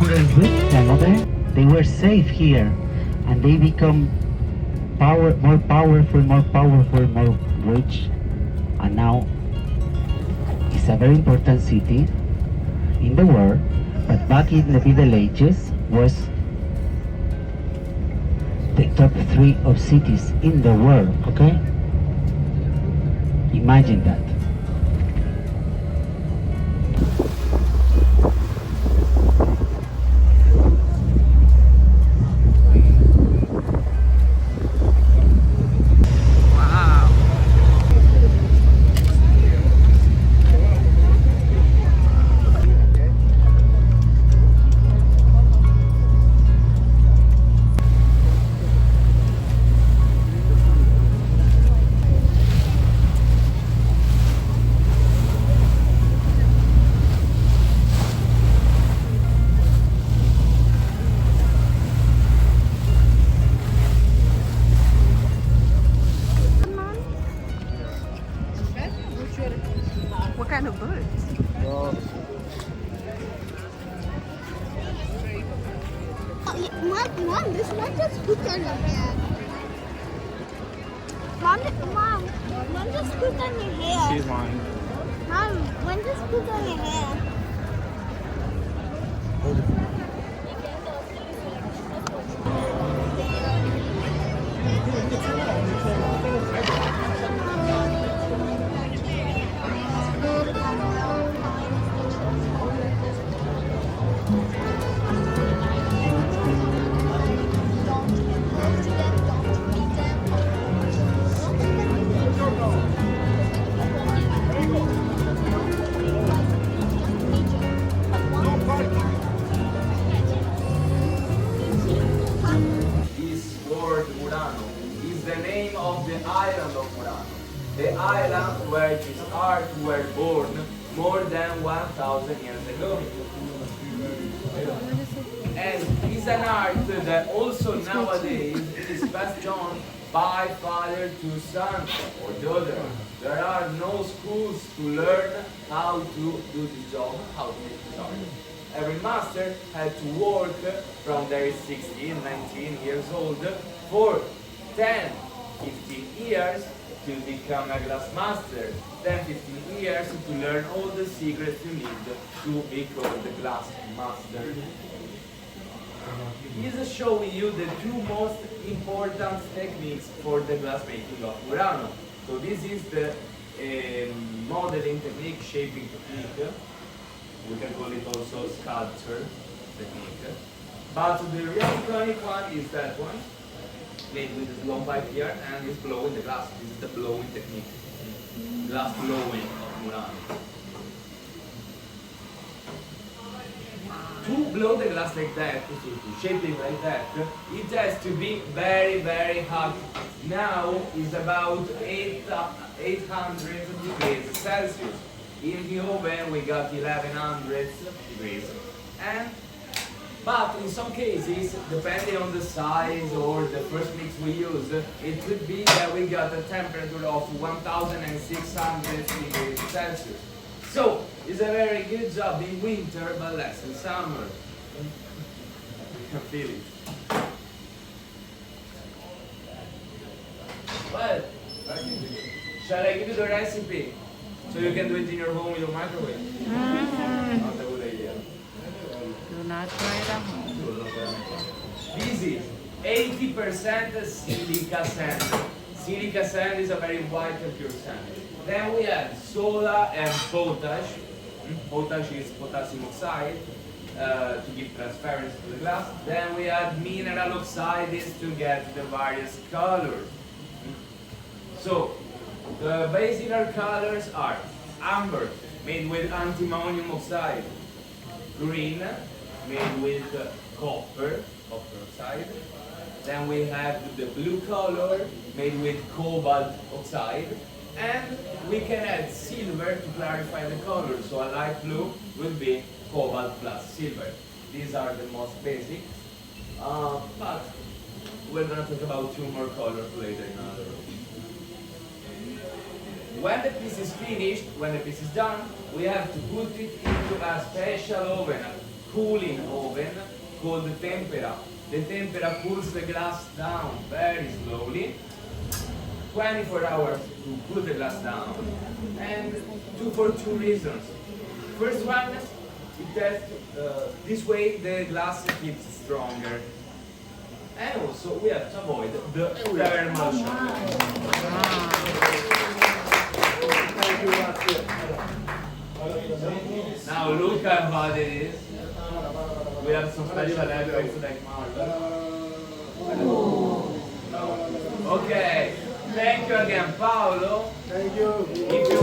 couldn't reach them, okay? They were safe here, and they become more powerful, more rich, and now it's a very important city in the world, but back in the Middle Ages was the top 3 of cities in the world, okay? Imagine that. What kind of birds? Mom, this one just put on your hair. Mom just put on your hair. She's mine. Mom, one just put on your hair. This word Murano is the name of the island of Murano. The island where this art were born more than 1,000 years ago. And it's an art that also nowadays is passed on by father to son or daughter. There are no schools to learn how to do this job, how to make this art. Every master had to work from their 16, 19 years old for 10, 15 years to become a glass master. 10, 15 years to learn all the secrets you need to be called the glass master. He's showing you the 2 most important techniques for the glass making of Murano. So this is the modeling technique, shaping technique. We can call it also sculpture technique. But the real iconic one is that one, made with this long pipe here, and it's blowing the glass. This is the blowing technique. Glass blowing of Murano. To blow the glass like that, to shape it like that, it has to be very, very hot. Now it's about 800 degrees Celsius. In the oven we got 1100 degrees. But in some cases, depending on the size or the first mix we use, it could be that we got a temperature of 1600 degrees Celsius. So, it's a very good job in winter, but less in summer. You can feel it. Well, shall I give you the recipe? So you can do it in your home with your microwave? Not a good idea. Do not try it at home. Easy. 80% silica sand. Silica sand is a very white and pure sand. Then we add soda and potash. Potash is potassium oxide to give transparency to the glass. Then we add mineral oxides to get the various colors. So the basic colors are amber, made with antimonium oxide, green, made with copper oxide. Then we have the blue color, made with cobalt oxide. And we can add silver to clarify the color. So a light blue will be cobalt plus silver. These are the most basic. But we're going to talk about 2 more colors later in another room. When the piece is finished, when the piece is done, we have to put it into a special oven, a cooling oven called the tempera. The tempera cools the glass down very slowly. 24 hours to cool the glass down, and for two reasons. First one, it has this way the glass keeps stronger, and also we have to avoid the thermal shock. Now look at how it is. We have some special effects like marble. Okay. Thank you again, Paolo. Thank you. If you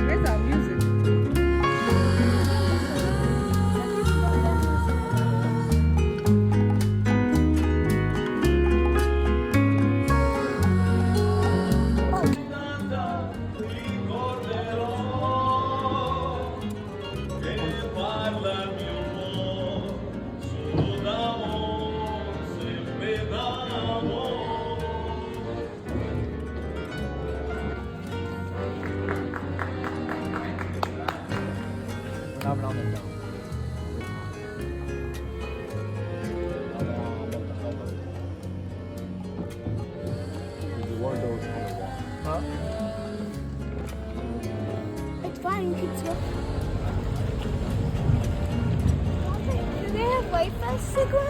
Where's our music? It's fine, you can swim. Do they have Wi-Fi signal?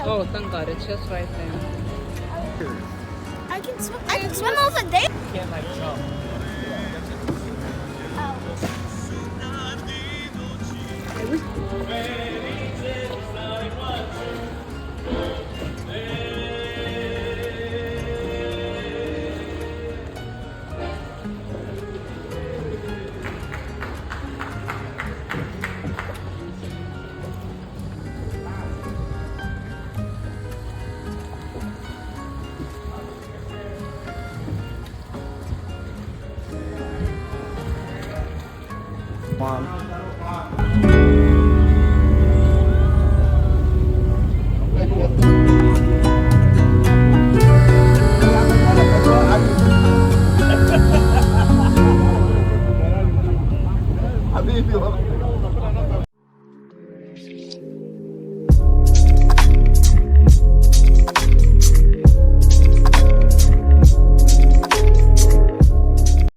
Oh, thank God, it's just right there. I can swim. I can swim over there. Can't like jump. Mom.